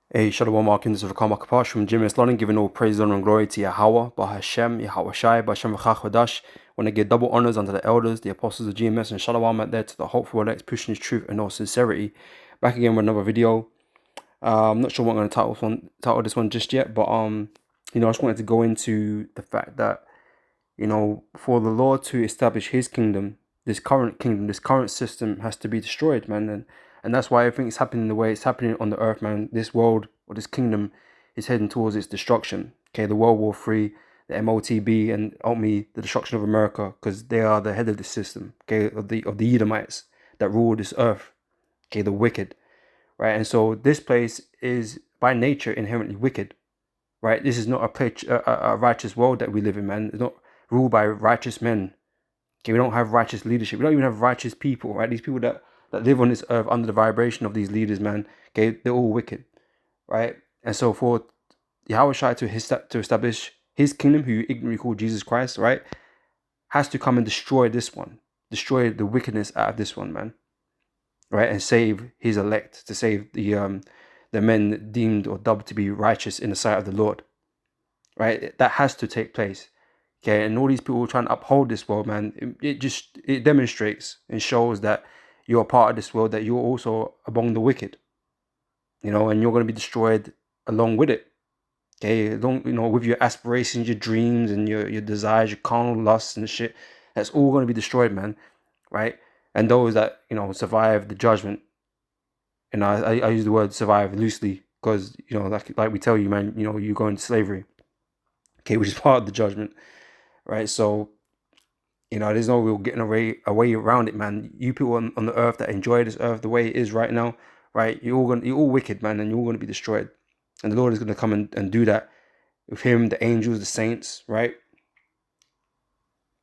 Hey, Shalom Markin, this is Rakam Akapash from Jim London, giving all praise, honor, and glory to Yahweh, Bahashem, Yahweh Shai, Bahashem V'chachadash. Want to give double honors unto the elders, the apostles of GMS, and Shalom out there to the hopeful elect, pushing his truth and all sincerity. Back again with another video. I'm not sure what I'm going to title this one just yet, but I just wanted to go into the fact that, for the Lord to establish his kingdom, this current system has to be destroyed, man. And that's why everything is happening the way it's happening on the earth, man. This world or this kingdom is heading towards its destruction. Okay, the World War III, the MOTB, and ultimately the destruction of America, because they are the head of the system, okay, of the Edomites that rule this earth, okay, the wicked, right? And so this place is by nature inherently wicked, right? This is not a righteous world that we live in, man. It's not ruled by righteous men. Okay, we don't have righteous leadership. We don't even have righteous people, right? These people that live on this earth under the vibration of these leaders, man, okay, they're all wicked, right? And so for Yahweh Shai to establish his kingdom, who you ignorantly call Jesus Christ, right, has to come and destroy this one, destroy the wickedness out of this one, man, right, and save his elect, to save the men deemed or dubbed to be righteous in the sight of the Lord, right? That has to take place. Okay, and all these people trying to uphold this world, man, it demonstrates and shows that you're a part of this world, that you're also among the wicked, and you're going to be destroyed along with it. Okay, with your aspirations, your dreams, and your desires, your carnal lusts and shit, that's all going to be destroyed, man, right? And those that survive the judgment, and I use the word survive loosely because like we tell you, man, you go into slavery, okay, which is part of the judgment, right? So there's no real getting away around it, man. You people on the earth that enjoy this earth the way it is right now, right? You're all wicked, man, and you're all gonna be destroyed. And the Lord is gonna come and do that with him, the angels, the saints, right?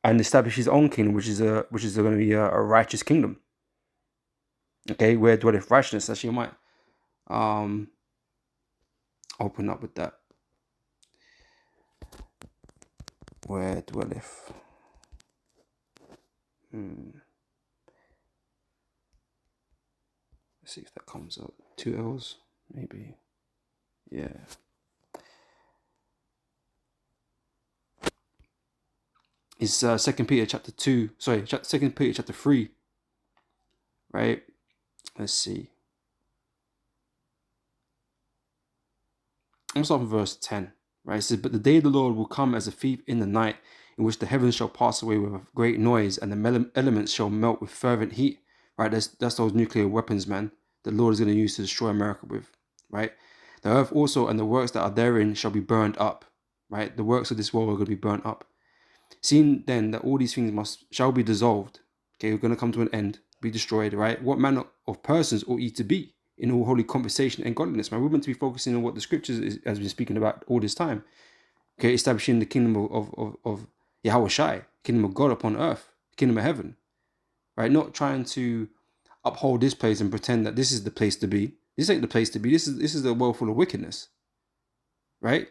And establish his own kingdom, which is gonna be a righteous kingdom. Okay, where dwelleth righteousness. Actually, you might open up with that. Where dwelleth. Let's see if that comes up. 2 L's, maybe. Yeah. It's 2 Peter chapter 2. Sorry, 2 Peter chapter 3. Right? Let's see. I'm starting from verse 10. Right? It says, "But the day of the Lord will come as a thief in the night, in which the heavens shall pass away with a great noise, and the elements shall melt with fervent heat." Right? That's those nuclear weapons, man, the Lord is going to use to destroy America with. Right? The earth also and the works that are therein shall be burned up. Right? The works of this world are going to be burnt up. Seeing then that all these things shall be dissolved, okay, we're going to come to an end, be destroyed, right? What manner of persons ought ye to be in all holy conversation and godliness, man? We're meant to be focusing on what the scriptures has been speaking about all this time, okay? Establishing the kingdom of Yahweh Shai, kingdom of God upon earth, kingdom of heaven, right? Not trying to uphold this place and pretend that this is the place to be. This ain't the place to be. This is a world full of wickedness, right?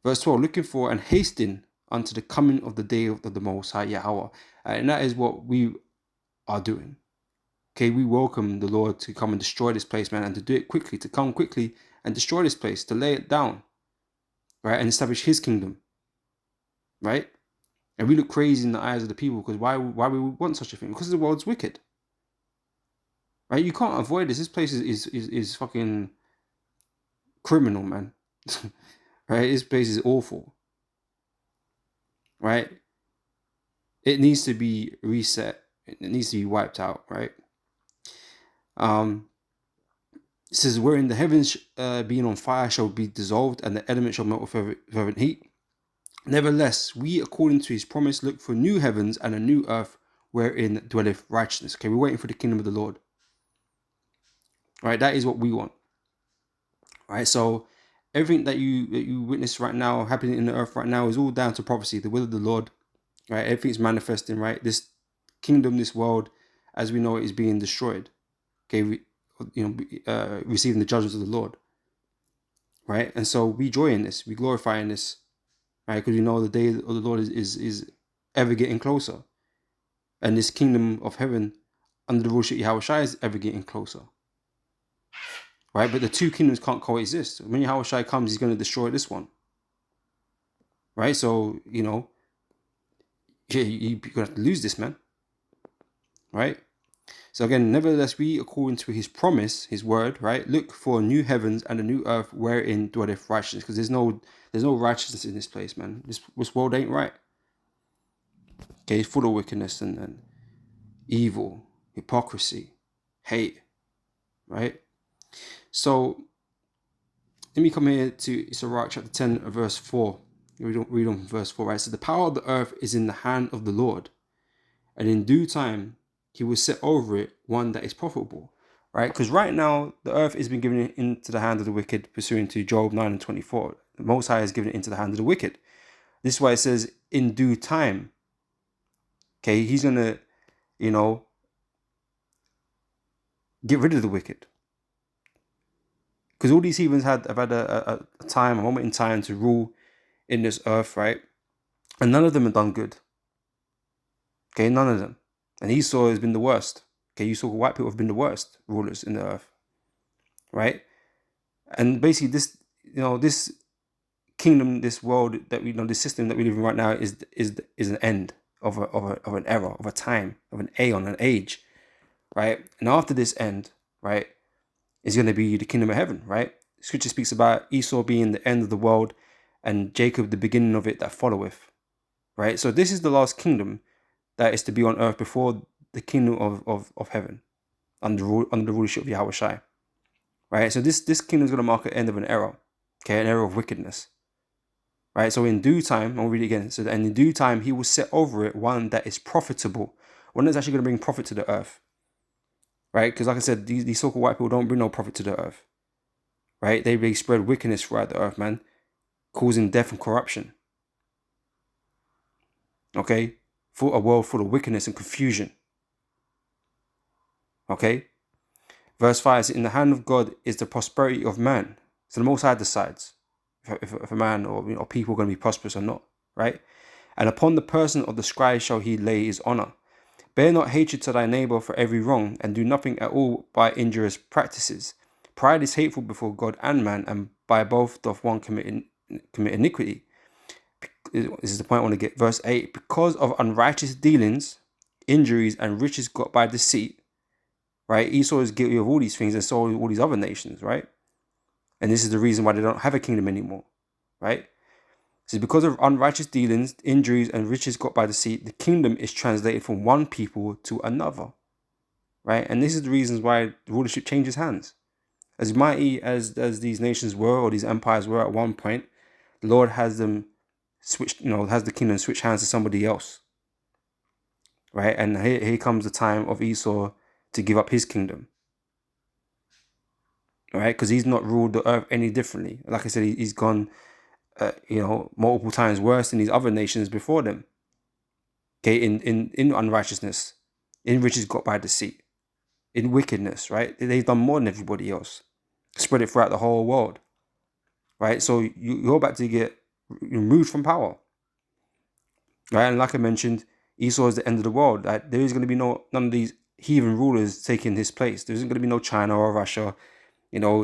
Verse 12, looking for and hasting unto the coming of the day of the Most High Yahweh. And that is what we are doing. Okay, we welcome the Lord to come and destroy this place, man, and to do it quickly, to come quickly and destroy this place, to lay it down, right, and establish his kingdom, right? And we look crazy in the eyes of the people because why we want such a thing? Because the world's wicked, right? You can't avoid this. This place is fucking criminal, man. Right? This place is awful, right? It needs to be reset. It needs to be wiped out, right? It says, wherein the heavens being on fire shall be dissolved, and the element shall melt with fervent heat. Nevertheless, we, according to his promise, look for new heavens and a new earth wherein dwelleth righteousness. Okay, we're waiting for the kingdom of the Lord. Right, that is what we want. Right, so everything that you witness right now, happening in the earth right now, is all down to prophecy, the will of the Lord. Right, everything's manifesting. Right, this kingdom, this world, as we know it, is being destroyed. Okay, receiving the judgments of the Lord. Right, and so we joy in this, we glorify in this, right? Because we know the day of the Lord is ever getting closer, and this kingdom of heaven under the rulership of Yahweh Shai is ever getting closer, right? But the two kingdoms can't coexist. When Yahushua comes, he's going to destroy this one, right? So, you know, you're going to have to lose this, man, right? So again, nevertheless, we, according to his promise, his word, right, look for new heavens and a new earth wherein dwelleth righteousness, because there's no righteousness in this place, man. This world ain't right. Okay, it's full of wickedness and evil, hypocrisy, hate, right? So let me come here to Sirach chapter 10, verse 4. Read on verse 4, right? So the power of the earth is in the hand of the Lord, and in due time he will set over it one that is profitable, right? Because right now the earth has been given into the hand of the wicked, pursuant to Job 9 and 24. The Most High has given it into the hand of the wicked. This is why it says in due time. Okay, he's gonna, you know, get rid of the wicked. Because all these heathens have had a moment in time to rule in this earth, right? And none of them have done good. Okay, none of them. And Esau has been the worst. Okay, you saw white people have been the worst rulers in the earth, right? And basically, this kingdom, this world that we know, this system that we live in right now is an end of an era, of a time, of an aeon, an age, right? And after this end, right, is going to be the kingdom of heaven, right? Scripture speaks about Esau being the end of the world and Jacob the beginning of it that followeth, right? So this is the last kingdom that is to be on earth before the kingdom of heaven under the rulership of Yahushua, right? So this kingdom is going to mark the end of an era, okay, an era of wickedness, right? So in due time, I'll read it again. So and in due time, he will set over it one that is profitable, one that's actually going to bring profit to the earth, right? Because like I said, these so-called white people don't bring no profit to the earth, right? They spread wickedness throughout the earth, man, causing death and corruption. Okay, for a world full of wickedness and confusion. Okay, verse 5 is, in the hand of God is the prosperity of man. So the Most High decides if a man or people are going to be prosperous or not, right? And upon the person of the scribe shall he lay his honor. Bear not hatred to thy neighbor for every wrong, and do nothing at all by injurious practices. Pride is hateful before God and man, and by both doth one commit iniquity. This is the point I want to get. Verse 8, because of unrighteous dealings, injuries, and riches got by deceit, right? Esau is guilty of all these things, and so are all these other nations, right? And this is the reason why they don't have a kingdom anymore, right? So because of unrighteous dealings, injuries, and riches got by deceit, the kingdom is translated from one people to another, right? And this is the reasons why the rulership changes hands. As mighty as these nations were, or these empires were at one point, the Lord has them switch, has the kingdom switch hands to somebody else, right? And here comes the time of Esau to give up his kingdom, right? Because he's not ruled the earth any differently. Like I said, he's gone, multiple times worse than these other nations before them. Okay, in unrighteousness, in riches got by deceit, in wickedness, right? They've done more than everybody else, spread it throughout the whole world, right? So you're about to get removed from power, right? And like I mentioned, Esau is the end of the world. Right? There is going to be none of these heathen rulers taking his place. There isn't going to be no China or Russia,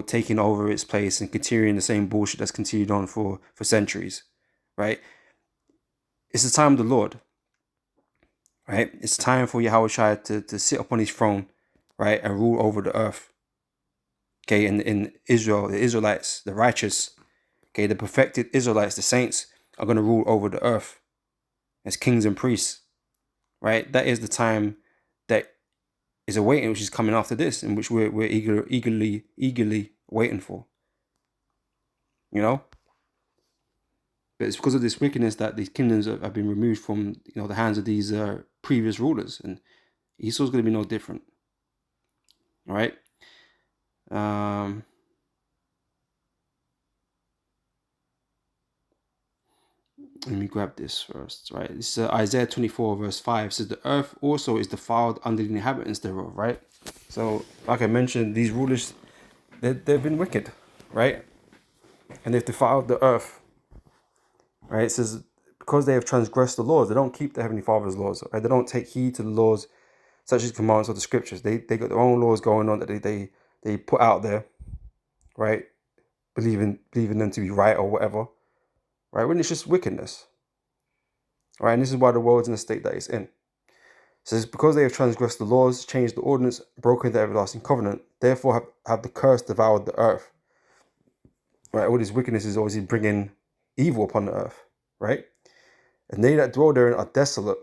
taking over its place and continuing the same bullshit that's continued on for centuries, right? It's the time of the Lord, right? It's time for Yahushua to sit upon his throne, right, and rule over the earth. Okay, in Israel, the Israelites, the righteous, okay, the perfected Israelites, the saints, are going to rule over the earth as kings and priests, right? That is the time that is awaiting, which is coming after this, in which we're eagerly waiting for, But it's because of this wickedness that these kingdoms have been removed from, the hands of these previous rulers, and Esau's going to be no different. All right. Let me grab this first, right? This is Isaiah 24 verse 5 says, the earth also is defiled under the inhabitants thereof, right? So, like I mentioned, these rulers, they've been wicked, right? And they've defiled the earth, right? It says, because they have transgressed the laws, they don't keep the Heavenly Father's laws, right? They don't take heed to the laws, such as commandments of the scriptures. They got their own laws going on that they put out there, right? Believing them to be right or whatever, right? When it's just wickedness, right? And this is why the world's in the state that it's in. So it's because they have transgressed the laws, changed the ordinance, broken the everlasting covenant, therefore have the curse devoured the earth, right? All this wickedness is obviously bringing evil upon the earth, right? And they that dwell therein are desolate.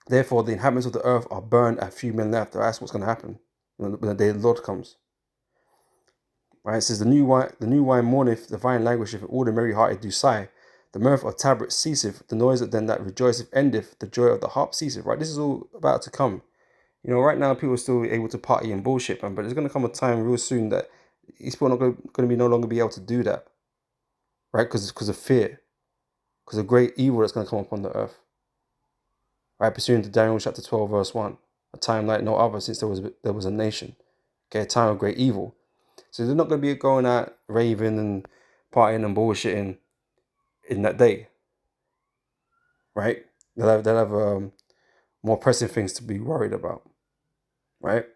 Therefore, the inhabitants of the earth are burned and few men left. That's what's going to happen when the day of the Lord comes. Right? It says, the new wine mourneth, the vine languisheth, and all the merry hearted do sigh. The mirth of tabrets ceaseth, the noise of them that rejoiceth endeth, the joy of the harp ceaseth. Right? This is all about to come. You know, right now people are still able to party and bullshit, man, but there's going to come a time real soon that these people are not going to be no longer be able to do that. Right? Because of fear. Because of great evil that's going to come upon the earth. Right? Pursuant to Daniel chapter 12, verse 1. A time like no other since there was a nation. Okay, a time of great evil. So they're not going to be going out raving and partying and bullshitting in that day, right? They'll have more pressing things to be worried about, right?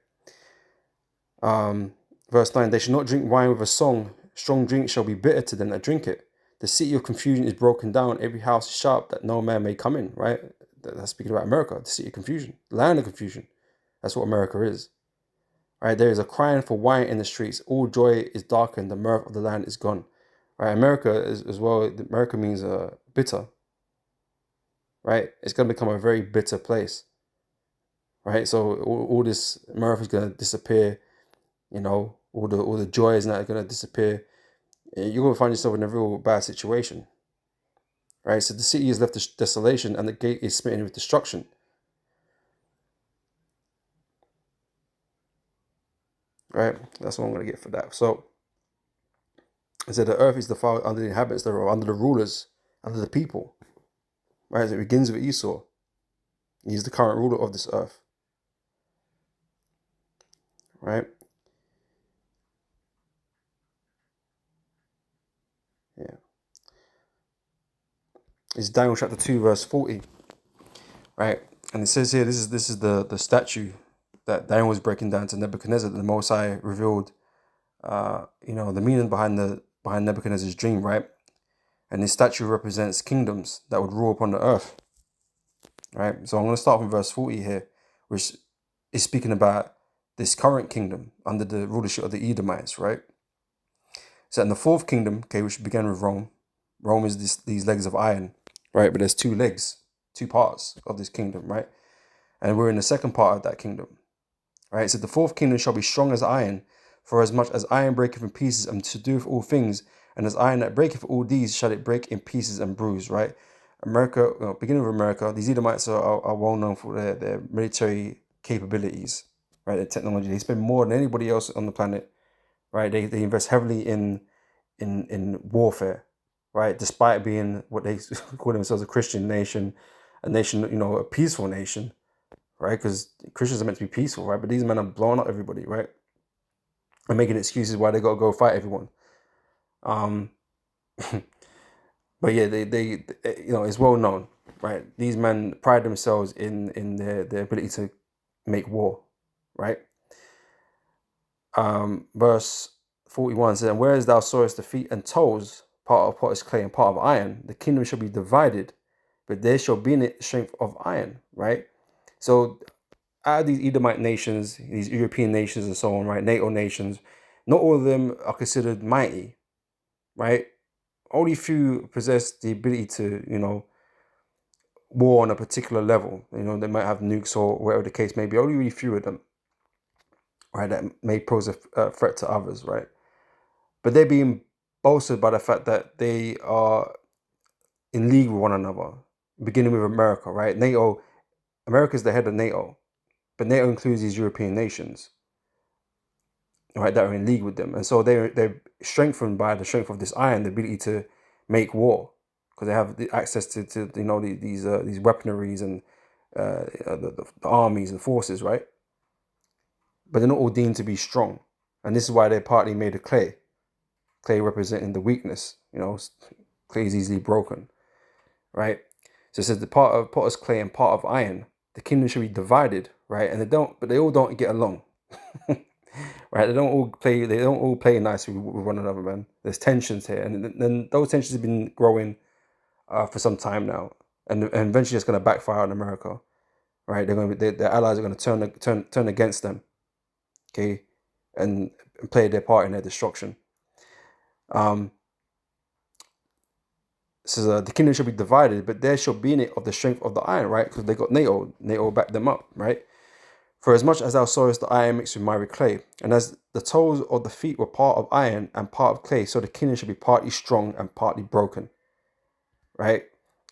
Verse 9, they shall not drink wine with a song. Strong drink shall be bitter to them that drink it. The city of confusion is broken down. Every house is sharp that no man may come in, right? That's speaking about America, the city of confusion, the land of confusion. That's what America is. Right, there is a crying for wine in the streets. All joy is darkened. The mirth of the land is gone. Right, America is as well. America means bitter. Right, it's going to become a very bitter place. Right, so all this mirth is going to disappear. You know, all the joy is not going to disappear. You're going to find yourself in a real bad situation. Right, so the city is left to desolation, and the gate is smitten with destruction. Right, that's what I'm going to get for that. So I said the earth is defiled under the inhabitants thereof, under the rulers, under the people. Right, so it begins with Esau. He's the current ruler of this earth. Right? Yeah. It's Daniel chapter 2, verse 40. Right? And it says here, this is the statue that Daniel was breaking down to Nebuchadnezzar, that the Most High revealed the meaning behind Nebuchadnezzar's dream, right? And this statue represents kingdoms that would rule upon the earth. Right? So I'm going to start from verse 40 here, which is speaking about this current kingdom under the rulership of the Edomites, right? So in the fourth kingdom, okay, which began with Rome. Rome is these legs of iron, right? But there's two legs, two parts of this kingdom, right? And we're in the second part of that kingdom, right? So the fourth kingdom shall be strong as iron, for as much as iron breaketh in pieces and to do with all things, and as iron that breaketh all these shall it break in pieces and bruise, right? America, beginning with America, these Edomites are well known for their military capabilities, right? Their technology. They spend more than anybody else on the planet, right? They invest heavily in warfare, right? Despite being what they call themselves a Christian nation, a nation, a peaceful nation, right? Because Christians are meant to be peaceful, right? But these men are blowing up everybody, right? And making excuses why they got to go fight everyone. But yeah, they it's well known, right? These men pride themselves in their ability to make war, right? Verse 41 says, and whereas thou sawest the feet and toes, part of potter's clay and part of iron, the kingdom shall be divided, but there shall be in it strength of iron, right? So out of these Edomite nations, these European nations and so on, right, NATO nations, not all of them are considered mighty, right? Only few possess the ability to, war on a particular level. They might have nukes or whatever the case may be. Only really few of them, right, that may pose a threat to others, right? But they're being bolstered by the fact that they are in league with one another, beginning with America, right? America's the head of NATO, but NATO includes these European nations, right, that are in league with them. And so they're strengthened by the strength of this iron, the ability to make war, because they have the access to these weaponaries and the armies and forces, right? But they're not all deemed to be strong. And this is why they're partly made of clay. Clay representing the weakness, clay is easily broken, right? So it says the part of potter's clay and part of iron, the kingdom should be divided, right? And they all don't get along. right? They don't all play nicely with one another, man. There's tensions here, and then those tensions have been growing for some time now, and eventually it's going to backfire on America, right? Their allies are going to turn against them, okay, and play their part in their destruction. Says the kingdom shall be divided, but there shall be in it of the strength of the iron, right? Because they got NATO. NATO backed them up, right? For as much as thou sawest the iron mixed with miry clay, and as the toes of the feet were part of iron and part of clay, so the kingdom shall be partly strong and partly broken, right?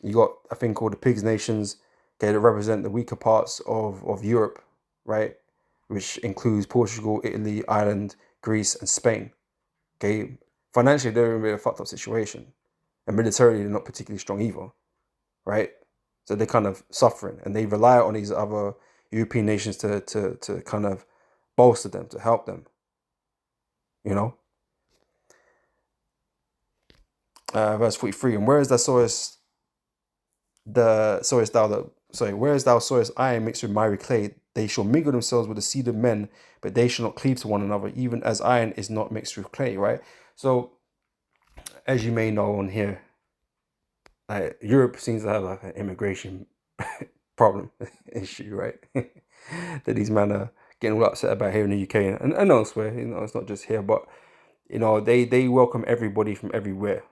You got a thing called the Pigs Nations, okay, that represent the weaker parts of Europe, right? Which includes Portugal, Italy, Ireland, Greece, and Spain. Okay, financially they're in a really fucked up situation, and militarily they're not particularly strong either, right? So they're kind of suffering, and they rely on these other European nations to kind of bolster them, to help them, you know. Verse 43, and whereas thou sawest whereas thou sawest iron mixed with miry clay, they shall mingle themselves with the seed of men, but they shall not cleave to one another, even as iron is not mixed with clay, right? So, as you may know on here, Europe seems to have like an immigration problem issue, right? That these men are getting all upset about here in the UK and elsewhere. You know, it's not just here, but you know, they welcome everybody from everywhere,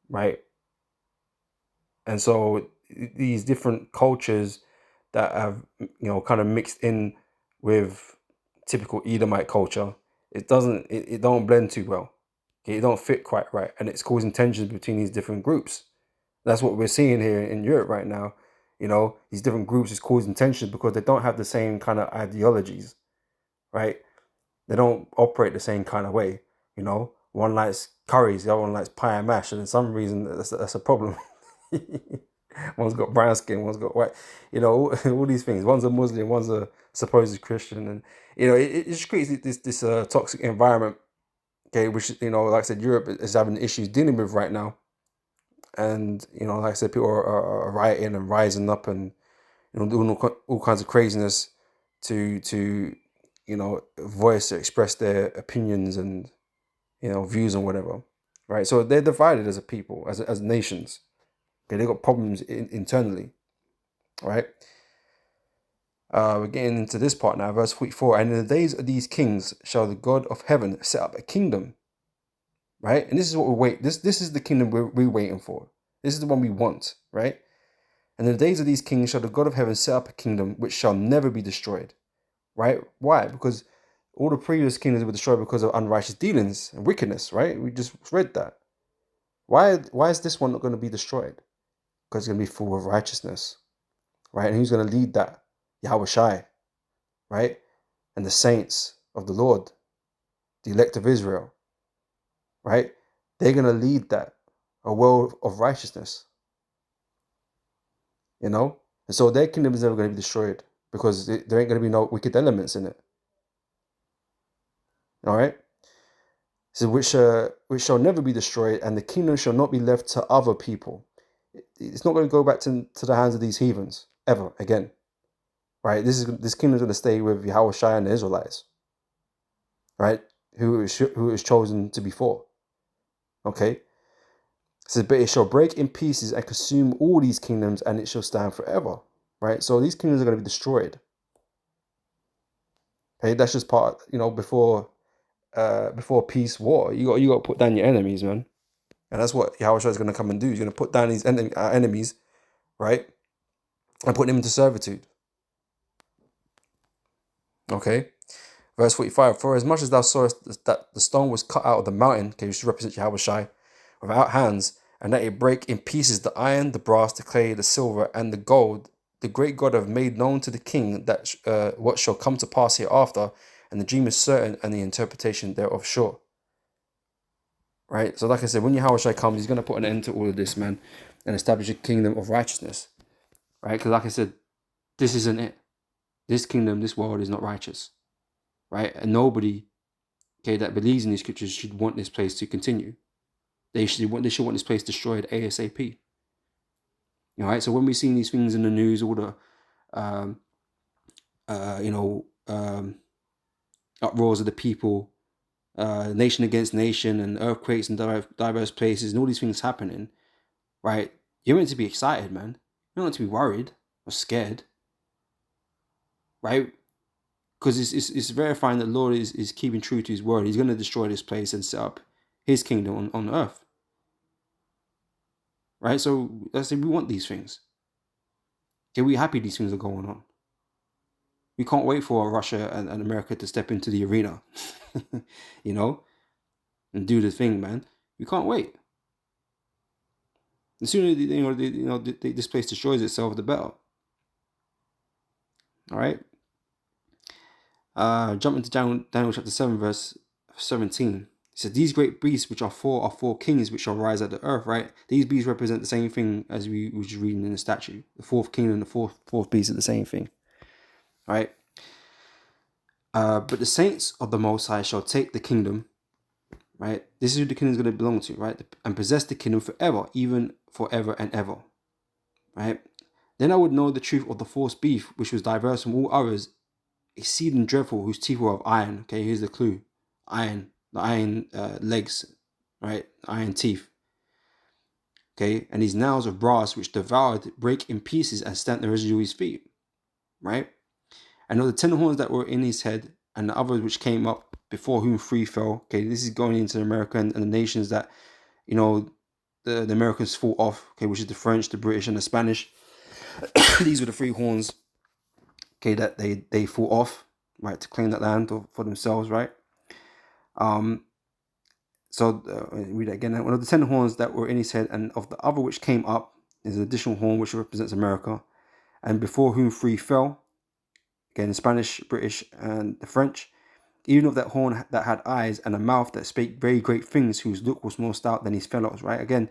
right? And so these different cultures that have, you know, kind of mixed in with typical Edomite culture, it don't blend too well. Okay, it don't fit quite right, and it's causing tensions between these different groups. That's what we're seeing here in Europe right now. You know, these different groups is causing tensions because they don't have the same kind of ideologies, right? They don't operate the same kind of way. You know, one likes curries, the other one likes pie and mash, and for some reason that's a problem. One's got brown skin, one's got white. You know, all these things. One's a Muslim, one's a supposed Christian, and you know, it just creates this toxic environment. Okay, which, you know, like I said, Europe is having issues dealing with right now, and you know, like I said, people are rioting and rising up, and you know, doing all kinds of craziness to you know, voice or express their opinions and, you know, views and whatever, right? So they're divided as a people, as nations. Okay, they got problems internally, right? We're getting into this part now, verse 44. And in the days of these kings shall the God of heaven set up a kingdom, right? And this is what we wait. This is the kingdom we're waiting for. This is the one we want, right? And in the days of these kings shall the God of heaven set up a kingdom which shall never be destroyed, right? Why? Because all the previous kingdoms were destroyed because of unrighteous dealings and wickedness, right? We just read that. Why is this one not going to be destroyed? Because it's going to be full of righteousness, right? And who's going to lead that? Yahweh Shai, right? And the saints of the Lord, the elect of Israel, right? They're going to lead that, a world of righteousness, you know? And so their kingdom is never going to be destroyed because there ain't going to be no wicked elements in it, all right? So which shall never be destroyed, and the kingdom shall not be left to other people. It's not going to go back to the hands of these heathens ever again, right? This kingdom is going to stay with Yahweh Shai and the Israelites, right? Who is chosen to be for. Okay. It says, but it shall break in pieces and consume all these kingdoms, and it shall stand forever. Right? So these kingdoms are going to be destroyed. Okay, that's just part, you know, before peace, war. You got to put down your enemies, man. And that's what Yahweh is going to come and do. He's going to put down these enemies, right? And put them into servitude. Okay. Verse 45, for as much as thou sawest that the stone was cut out of the mountain, okay, which represents Yahweh Shai, without hands, and that it break in pieces the iron, the brass, the clay, the silver, and the gold, the great God have made known to the king that what shall come to pass hereafter, and the dream is certain, and the interpretation thereof sure. Right? So like I said, when Yahweh Shai comes, he's going to put an end to all of this, man, and establish a kingdom of righteousness. Right? Because like I said, this isn't it. This kingdom, this world is not righteous. Right? And nobody, okay, that believes in these scriptures should want this place to continue. They should want this place destroyed ASAP. All right. So when we see these things in the news, all the, uproars of the people, nation against nation, and earthquakes in diverse places, and all these things happening, right? You're meant to be excited, man. You're not meant to be worried or scared, right? Because it's verifying that the Lord is keeping true to his word. He's going to destroy this place and set up his kingdom on earth, right? So let's say we want these things. Okay, we're happy these things are going on. We can't wait for Russia and America to step into the arena, you know, and do the thing, man. We can't wait. The sooner this place destroys itself, the better. All right. Jumping to Daniel chapter 7, verse 17. It says, these great beasts which are four kings which shall rise at the earth, right? These beasts represent the same thing as we were just reading in the statue. The fourth king and the fourth beast are the same thing. All right. But the saints of the Most High shall take the kingdom, right? This is who the kingdom is going to belong to, right? And possess the kingdom forever, even forever and ever, right? Then I would know the truth of the fourth beast, which was diverse from all others, exceeding dreadful, whose teeth were of iron. Okay, here's the clue: iron, the iron legs, right? Iron teeth. Okay, and his nails of brass, which devoured, break in pieces, and stamped the residue of his feet, right? And of the 10 horns that were in his head, and the others which came up, before whom 3 fell. Okay, this is going into America and the nations that, you know, the Americans fought off. Okay, which is the French, the British, and the Spanish. These were the 3 horns. Okay, that they fought off, right, to claim that land for themselves, right? So read it again. One of the 10 horns that were in his head, and of the other which came up, is an additional horn which represents America, and before whom 3 fell. Again, the Spanish, British, and the French. Even of that horn that had eyes and a mouth that spake very great things, whose look was more stout than his fellows. Right. Again,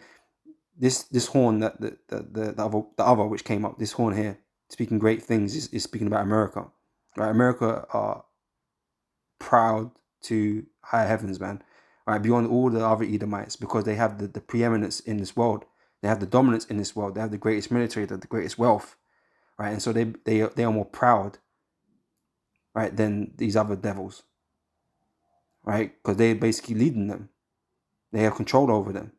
this horn that the other which came up, this horn here, speaking great things, is speaking about America. Right. America are proud to higher heavens, man. Right, beyond all the other Edomites, because they have the preeminence in this world. They have the dominance in this world. They have the greatest military, the greatest wealth, right? And so they are more proud, right, than these other devils, right? Because they're basically leading them. They have control over them,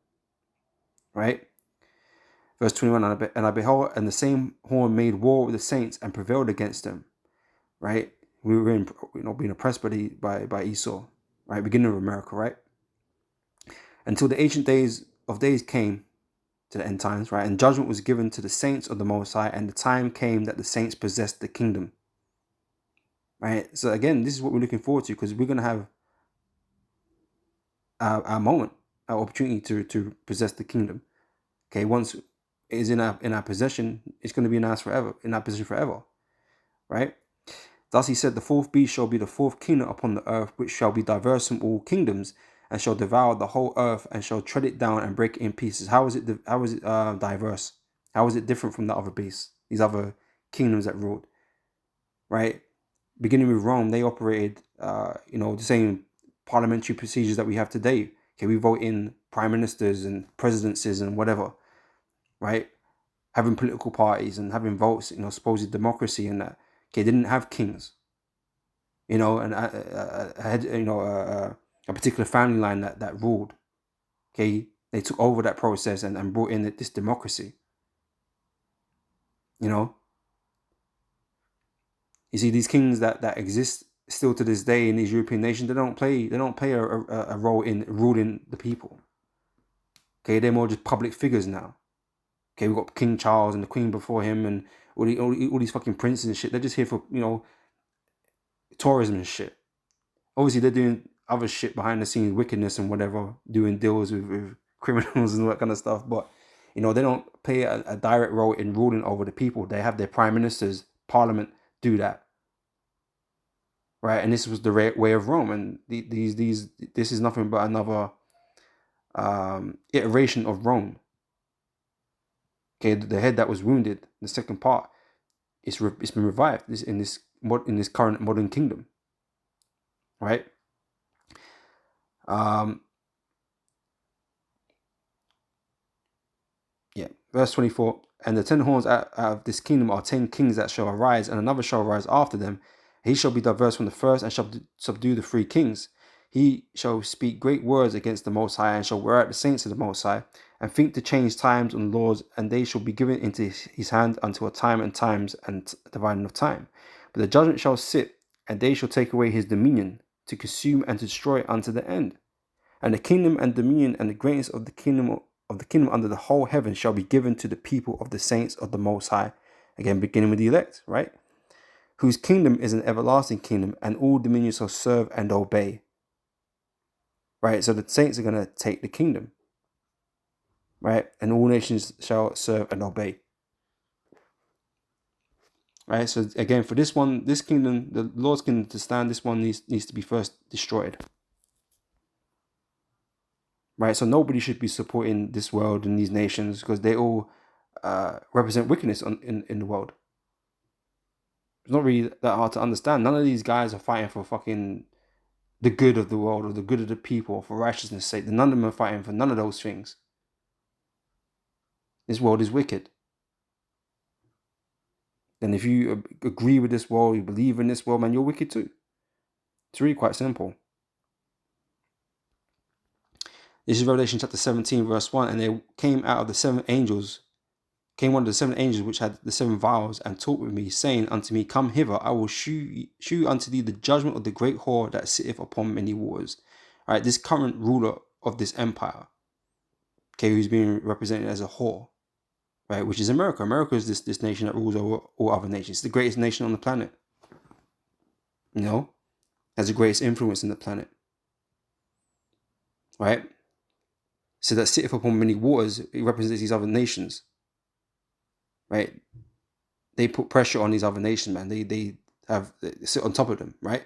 right? Verse 21, and I beheld, and the same horn made war with the saints and prevailed against them, right? We were being oppressed by Esau, right? Beginning of America, right? Until the ancient days came to the end times, right? And judgment was given to the saints of the Most High, and the time came that the saints possessed the kingdom, right? So again, this is what we're looking forward to, because we're going to have our moment, our opportunity to possess the kingdom. Okay, once it is in our possession, it's going to be in our possession forever, right? Thus he said, the fourth beast shall be the fourth kingdom upon the earth, which shall be diverse from all kingdoms, and shall devour the whole earth, and shall tread it down and break it in pieces. How is it diverse? How is it different from the other beasts, these other kingdoms that ruled, right? Beginning with Rome, they operated, the same parliamentary procedures that we have today. Okay, we vote in prime ministers and presidencies and whatever, right? Having political parties and having votes, supposed democracy and that. Okay, they didn't have kings, and had a particular family line that ruled. Okay, they took over that process and brought in this democracy. You see, these kings that exist still to this day in these European nations, they don't play a role in ruling the people. Okay, they're more just public figures now. Okay, we've got King Charles and the Queen before him, and all these fucking princes and shit. They're just here for tourism and shit. Obviously, they're doing other shit behind the scenes, wickedness and whatever, doing deals with criminals and all that kind of stuff. But they don't play a direct role in ruling over the people. They have their prime ministers, parliament do that, right? And this was the way of Rome, and this is nothing but another iteration of Rome. Okay, the head that was wounded, the second part, it's been revived in this current modern kingdom, right? Verse 24, and the 10 horns out of this kingdom are 10 kings that shall arise, and another shall arise after them, He shall be diverse from the first, and shall subdue the three kings. He shall speak great words against the Most High, and shall wear out the saints of the Most High, and think to change times and laws, and they shall be given into his hand until a time and times and dividing of time. But the judgment shall sit, and they shall take away his dominion, to consume and to destroy unto the end. And the kingdom and dominion and the greatness of the kingdom under the whole heaven shall be given to the people of the saints of the Most High. Again, beginning with the elect, right? Whose kingdom is an everlasting kingdom, and all dominions shall serve and obey. Right? So the saints are going to take the kingdom. Right? And all nations shall serve and obey. Right? So again, for this one, this kingdom, the Lord's kingdom to stand, this one needs to be first destroyed. Right? So nobody should be supporting this world and these nations, because they all represent wickedness in the world. It's not really that hard to understand. None of these guys are fighting for fucking the good of the world or the good of the people or for righteousness' sake. None of them are fighting for none of those things. This world is wicked. And if you agree with this world, you believe in this world, man, you're wicked too. It's really quite simple. This is Revelation chapter 17, verse 1. And they came out of the seven angels, came one of the seven angels which had the seven vials, and talked with me, saying unto me, Come hither, I will shew unto thee the judgment of the great whore that sitteth upon many waters. All right, this current ruler of this empire, okay, who's being represented as a whore, right, which is America. America is this nation that rules over all other nations. It's the greatest nation on the planet. You know, has the greatest influence in the planet. Right? So that sitteth upon many waters, it represents these other nations. Right? They put pressure on these other nations, man. They sit on top of them, right?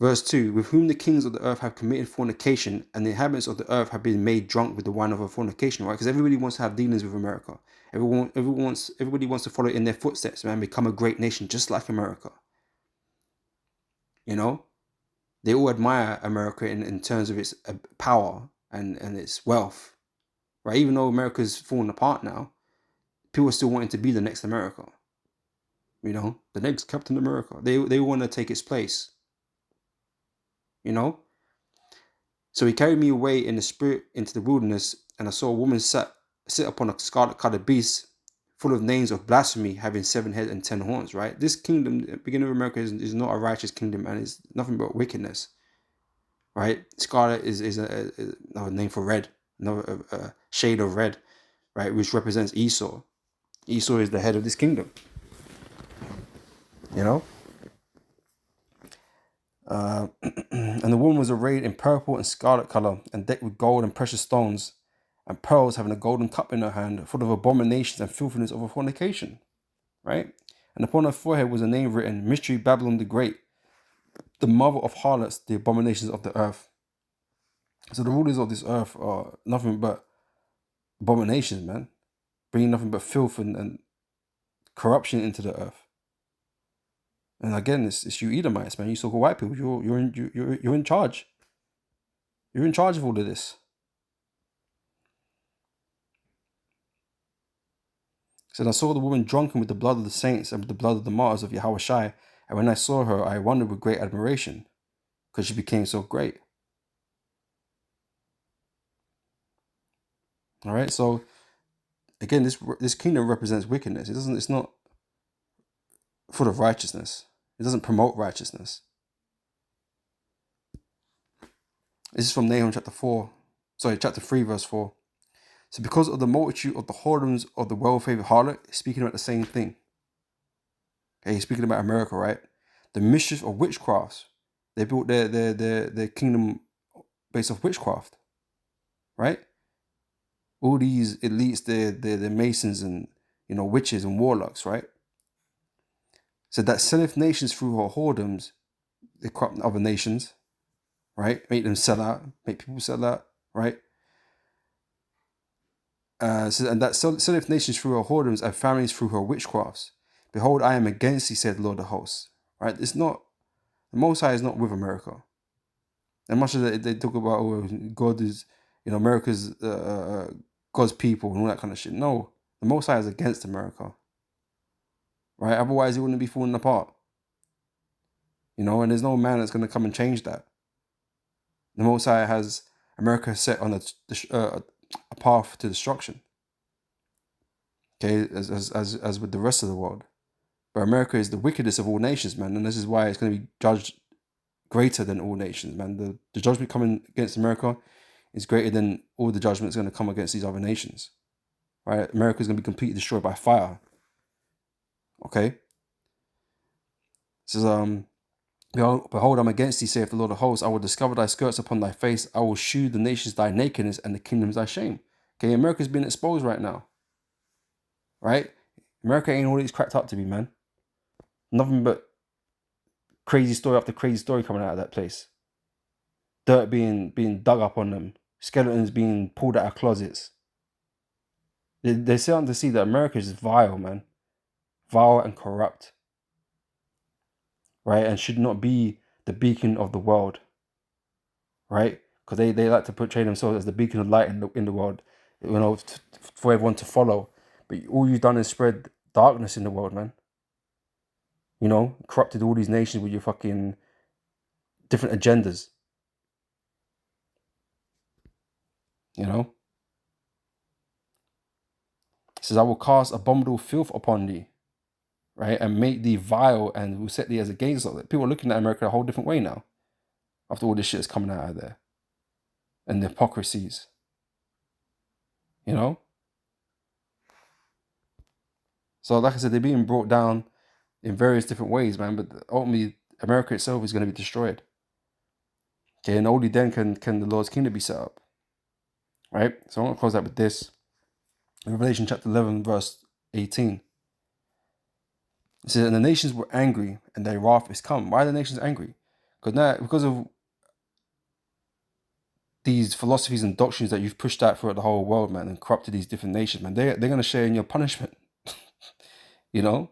Verse 2, with whom the kings of the earth have committed fornication, and the inhabitants of the earth have been made drunk with the wine of a fornication, right? Because everybody wants to have dealings with America. Everybody wants to follow in their footsteps, man, become a great nation just like America. You know? They all admire America in terms of its power and its wealth, right? Even though America's falling apart now, people are still wanting to be the next America. You know, the next Captain America. They want to take its place. You know? So he carried me away in the spirit into the wilderness, and I saw a woman sit upon a scarlet-colored beast, full of names of blasphemy, having 7 heads and 10 horns, right? This kingdom, the beginning of America, is not a righteous kingdom, and it's nothing but wickedness. Right? Scarlet is another name for red, another shade of red, right? Which represents Esau. Esau is the head of this kingdom. You know? And the woman was arrayed in purple and scarlet color, and decked with gold and precious stones, and pearls, having a golden cup in her hand, full of abominations and filthiness of a fornication. Right? And upon her forehead was a name written, Mystery Babylon the Great, the mother of harlots, the abominations of the earth. So the rulers of this earth are nothing but abominations, man. Bringing nothing but filth and corruption into the earth. And again, it's you Edomites, man. You so-called white people. You're in charge. You're in charge of all of this. So I saw the woman drunken with the blood of the saints and with the blood of the martyrs of Yahushua. And when I saw her, I wondered with great admiration, because she became so great. All right. So again, this kingdom represents wickedness. It's not full of righteousness. It doesn't promote righteousness. This is from Nahum chapter 3, verse 4. So because of the multitude of the whoredoms of the well-favored harlot, speaking about the same thing. Okay, he's speaking about America, right? The mischief of witchcrafts. They built their kingdom based off witchcraft, right? All these elites, they're masons and, you know, witches and warlocks, right? So that selleth nations through her whoredoms, they corrupt other nations, right? Make them sell out, make people sell out, right? And that selleth nations through her whoredoms and families through her witchcrafts. Behold, I am against thee, said Lord of hosts. Right? It's not, the Most High is not with America. And much of they talk about, oh, God is, you know, America's God's people and all that kind of shit. No, the Most High is against America. Right? Otherwise, it wouldn't be falling apart. You know, and there's no man that's going to come and change that. The Most High has America set on a path to destruction. Okay, as with the rest of the world. But America is the wickedest of all nations, man. And this is why it's going to be judged greater than all nations, man. The judgment coming against America is greater than all the judgments going to come against these other nations. Right? America is going to be completely destroyed by fire. Okay? It says, behold, I'm against thee, saith the Lord of hosts. I will discover thy skirts upon thy face. I will shew the nations thy nakedness and the kingdoms thy shame. Okay, America's been exposed right now. Right? America ain't all it's cracked up to be, man. Nothing but crazy story after crazy story coming out of that place. Dirt being dug up on them. Skeletons being pulled out of closets. They're starting to see that America is vile, man. Vile and corrupt. Right? And should not be the beacon of the world. Right? Because they like to portray themselves as the beacon of light in the world. You know, for everyone to follow. But all you've done is spread darkness in the world, man. You know, corrupted all these nations with your fucking different agendas. You know? It says, I will cast abominable filth upon thee, right? And make thee vile and will set thee as a gazelle. People are looking at America a whole different way now. After all this shit is coming out of there. And the hypocrisies. You know? So like I said, they're being brought down in various different ways, man. But ultimately, America itself is going to be destroyed. Okay, and only then can the Lord's kingdom be set up. Right? So I want to close out with this. Revelation chapter 11, verse 18. It says, and the nations were angry, and their wrath is come. Why are the nations angry? Because of these philosophies and doctrines that you've pushed out throughout the whole world, man, and corrupted these different nations, man. They're going to share in your punishment. You know?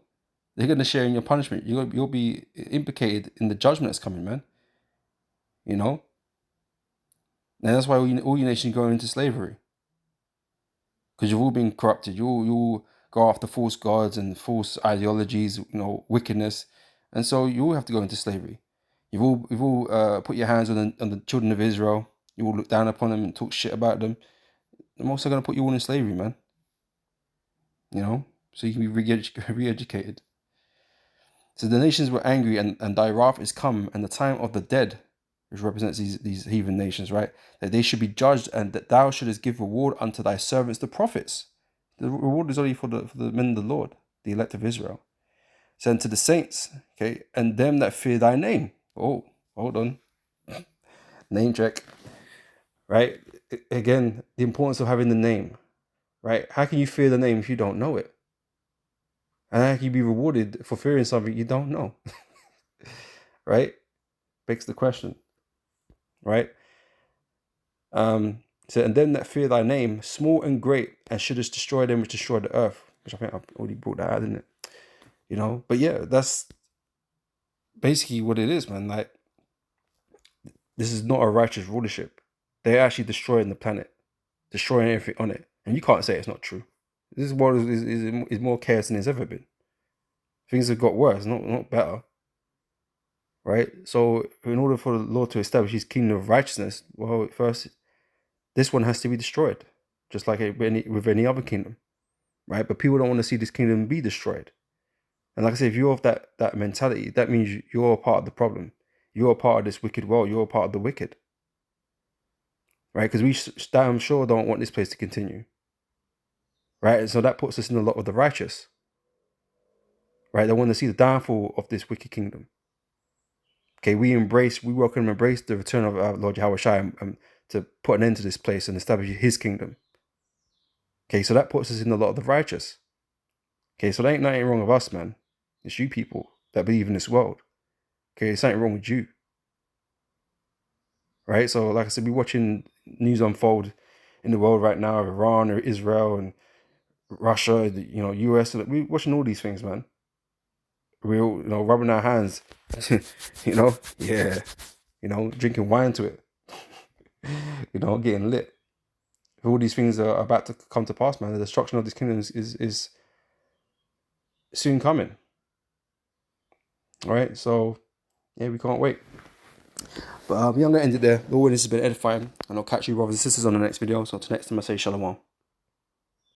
They're going to share in your punishment. You'll be implicated in the judgment that's coming, man. You know? And that's why all your nations go into slavery. Because you've all been corrupted. You'll go after false gods and false ideologies, you know, wickedness. And so you all have to go into slavery. You've all put your hands on the children of Israel. You all look down upon them and talk shit about them. I'm also going to put you all in slavery, man. You know? So you can be re-educated. So the nations were angry, and thy wrath is come, and the time of the dead, which represents these heathen nations, right? That they should be judged, and that thou shouldest give reward unto thy servants, the prophets. The reward is only for the men of the Lord, the elect of Israel. So unto the saints, okay, and them that fear thy name. Oh, hold on. Name check. Right? Again, the importance of having the name. Right? How can you fear the name if you don't know it? And how can you be rewarded for fearing something you don't know? Right? Begs the question. Right? So, and them that fear thy name, small and great, and shouldest destroy them which destroy the earth. Which I think I've already brought that out, didn't it? You know? But yeah, that's basically what it is, man. Like, this is not a righteous rulership. They're actually destroying the planet, destroying everything on it. And you can't say it's not true. This world is more chaos than it's ever been. Things have got worse, not better. Right? So in order for the Lord to establish his kingdom of righteousness, well, first, this one has to be destroyed. Just like with any other kingdom. Right? But people don't want to see this kingdom be destroyed. And like I said, if you're of that mentality, that means you're a part of the problem. You're a part of this wicked world. You're a part of the wicked. Right? Because we damn sure don't want this place to continue. Right? And so that puts us in the lot of the righteous. Right? They want to see the downfall of this wicked kingdom. Okay, we welcome and embrace the return of our Lord Yahushua to put an end to this place and establish his kingdom. Okay, so that puts us in the lot of the righteous. Okay, so there ain't nothing wrong with us, man. It's you people that believe in this world. Okay, there's something wrong with you. Right? So like I said, we're watching news unfold in the world right now, Iran or Israel and Russia, US. We're watching all these things, man. We're all, rubbing our hands, drinking wine to it, getting lit. All these things are about to come to pass, man. The destruction of this kingdom is soon coming. All right, so yeah, we can't wait. But yeah, I'm going to end it there. The audience has been edifying, and I'll catch you brothers and sisters on the next video. So until next time, I say shalom.